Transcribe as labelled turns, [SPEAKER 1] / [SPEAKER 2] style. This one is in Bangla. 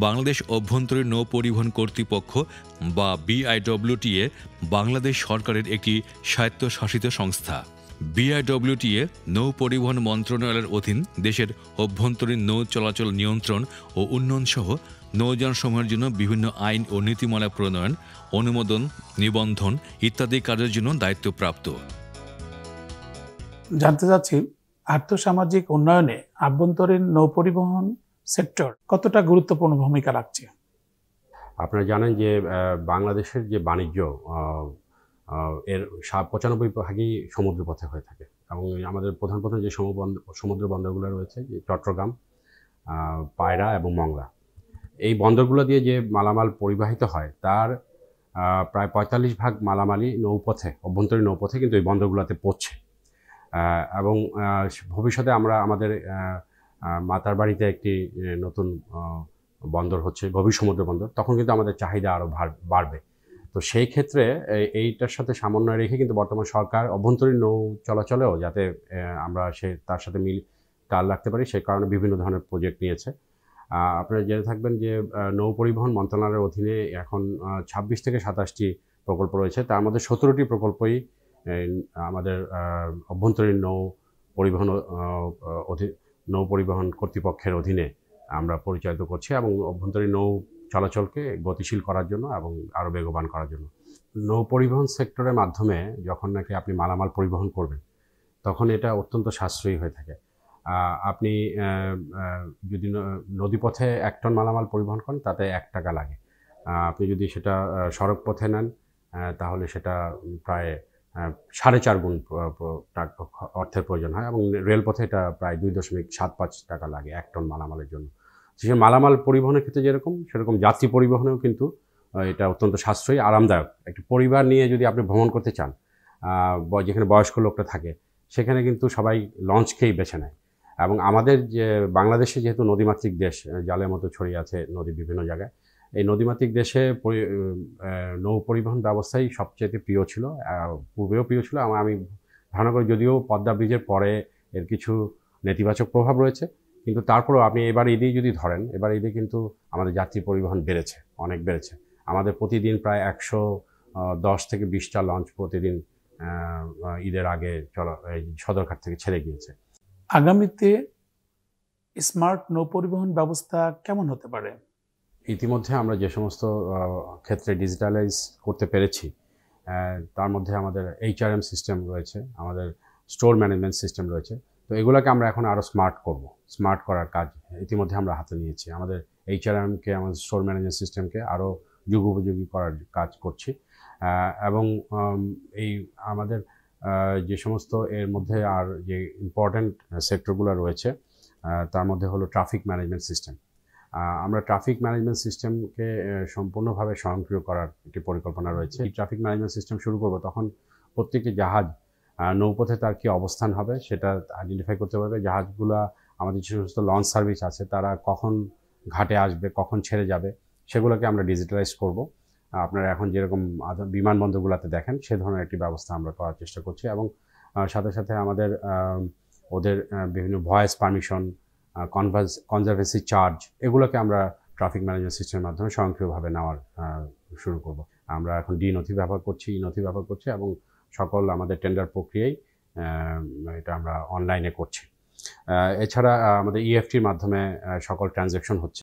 [SPEAKER 1] বাংলাদেশ অভ্যন্তরীণ নৌ পরিবহন কর্তৃপক্ষ বা বিআইডব্লিউটিএ বাংলাদেশ সরকারের একটি স্বায়ত্তশাসিত সংস্থা। বিআইডব্লিউটিএ নৌ পরিবহন মন্ত্রণালয়ের অধীন দেশের অভ্যন্তরীণ নৌ চলাচল নিয়ন্ত্রণ ও উন্নয়নসহ নৌযানসমূহের জন্য বিভিন্ন আইন ও নীতিমালা প্রণয়ন, অনুমোদন, নিবন্ধন ইত্যাদি কাজের জন্য দায়িত্বপ্রাপ্ত।
[SPEAKER 2] জানতে চাচ্ছি, আর্থসামাজিক উন্নয়নে আভ্যন্তরীণ নৌ পরিবহন সেক্টর কতটা গুরুত্বপূর্ণ ভূমিকা রাখছে?
[SPEAKER 3] আপনারা জানেন যে বাংলাদেশের যে বাণিজ্য এর 95% সমুদ্রপথে হয়ে থাকে এবং আমাদের প্রধান যে সমুদ্র বন্দরগুলো রয়েছে, যে চট্টগ্রাম, পায়রা এবং মংলা, এই বন্দরগুলো দিয়ে যে মালামাল পরিবাহিত হয় তার প্রায় 45% মালামালই নৌপথে, অভ্যন্তরীণ নৌপথে কিন্তু এই বন্দরগুলোতে পড়ছে। এবং ভবিষ্যতে আমরা আমাদের মাতার বাড়িতে একটি নতুন বন্দর হচ্ছে, গভীর সমুদ্র বন্দর, তখন কিন্তু আমাদের চাহিদা আরও বাড়বে। তো সেই ক্ষেত্রে এইটার সাথে সমন্বয় রেখে কিন্তু বর্তমান সরকার অভ্যন্তরীণ নৌ চলাচলেও যাতে আমরা তার সাথে তাল রাখতে পারি, সেই কারণে বিভিন্ন ধরনের প্রজেক্ট নিয়েছে। আপনারা জেনে থাকবেন যে নৌ পরিবহন মন্ত্রণালয়ের অধীনে এখন 26 থেকে 27টি প্রকল্প রয়েছে। তার মধ্যে 17টি প্রকল্পই আমাদের অভ্যন্তরীণ নৌ পরিবহন কর্তৃপক্ষের অধীনে আমরা পরিচালিত করছি এবং অভ্যন্তরীণ নৌ চলাচলকে গতিশীল করার জন্য এবং আরও বেগবান করার জন্য। নৌ পরিবহন সেক্টরের মাধ্যমে যখন নাকি আপনি মালামাল পরিবহন করবেন, তখন এটা অত্যন্ত সাশ্রয়ী হয়ে থাকে। আপনি যদি নদীপথে 1 টন মালামাল পরিবহন করেন, তাতে 1 টাকা লাগে। আপনি যদি সেটা সড়ক পথে নেন, তাহলে সেটা প্রায় 4.5 গুণ অর্থের প্রয়োজন হয় এবং রেলপথে এটা প্রায় 2.75 টাকা লাগে 1 টন মালামালের জন্য। সে মালামাল পরিবহনের ক্ষেত্রে যেরকম, সেরকম যাত্রী পরিবহনেও কিন্তু এটা অত্যন্ত সাশ্রয়ী, আরামদায়ক। একটি পরিবার নিয়ে যদি আপনি ভ্রমণ করতে চান, যেখানে বয়স্ক লোকটা থাকে, সেখানে কিন্তু সবাই লঞ্চকেই বেছে নেয়। এবং আমাদের যে বাংলাদেশে যেহেতু নদীমাতৃক দেশ, জালের মতো ছড়িয়ে আছে নদী বিভিন্ন জায়গায়, এই নদীমাতৃক দেশে নৌ পরিবহন ব্যবস্থাই সবচেয়ে প্রিয় ছিল, পূর্বেও প্রিয় ছিল। আমি ধারণা করি যদিও পদ্মা ব্রিজের পরে এর কিছু নেতিবাচক প্রভাব রয়েছে, কিন্তু তারপরেও আপনি এবার ঈদেই যদি ধরেন, এবার ঈদে কিন্তু আমাদের যাত্রী পরিবহন বেড়েছে, অনেক বেড়েছে। আমাদের প্রতিদিন প্রায় 110 থেকে 20টা লঞ্চ প্রতিদিন ঈদের আগে সদরঘাট থেকে ছেড়ে গিয়েছে।
[SPEAKER 2] আগামীতে স্মার্ট নৌ পরিবহন ব্যবস্থা কেমন হতে পারে?
[SPEAKER 3] ইতিমধ্যে আমরা যে সমস্ত ক্ষেত্রে ডিজিটালাইজ করতে পেরেছি, তার মধ্যে আমাদের HRM সিস্টেম রয়েছে, আমাদের স্টোর ম্যানেজমেন্ট সিস্টেম রয়েছে। তো এগুলোকে আমরা এখন আরও স্মার্ট করার কাজ ইতিমধ্যে আমরা হাতে নিয়েছি। আমাদের HRMকে, আমাদের স্টোর ম্যানেজমেন্ট সিস্টেমকে আরও যুগোপযোগী করার কাজ করছি। এবং এই আমাদের যে সমস্ত এর মধ্যে আর যে ইম্পর্ট্যান্ট সেক্টরগুলো রয়েছে, তার মধ্যে হলো ট্রাফিক ম্যানেজমেন্ট সিস্টেম। আমরা ট্রাফিক ম্যানেজমেন্ট সিস্টেমকে সম্পূর্ণভাবে স্বয়ংক্রিয় করার একটি পরিকল্পনা রয়েছে। এই ট্রাফিক ম্যানেজমেন্ট সিস্টেম শুরু করব, তখন প্রত্যেকটি জাহাজ নৌপথে তার কী অবস্থান হবে সেটা আইডেন্টিফাই করতে পারবে। জাহাজগুলো, আমাদের যে সমস্ত লঞ্চ সার্ভিস আছে, তারা কখন ঘাটে আসবে, কখন ছেড়ে যাবে, সেগুলোকে আমরা ডিজিটালাইজ করব। আপনারা এখন যেরকম বিমানবন্দরগুলোতে দেখেন, সে ধরনের একটি ব্যবস্থা আমরা করার চেষ্টা করছি। এবং সাথে সাথে আমাদের ওদের বিভিন্ন ভয়েস পারমিশন, কনজারভেন্সি চার্জ, এগুলোকে আমরা ট্রাফিক ম্যানেজমেন্ট সিস্টেমের মাধ্যমে স্বয়ংক্রিয়ভাবে নেওয়ার শুরু করব। আমরা এখন নথি ব্যবহার করছি, নথি ব্যবহার করছি এবং সকল আমাদের টেন্ডার প্রক্রিয়ায় এটা আমরা অনলাইনে করছি। এছাড়া আমাদের EFTর মাধ্যমে সকল ট্রানজ্যাকশন হচ্ছে।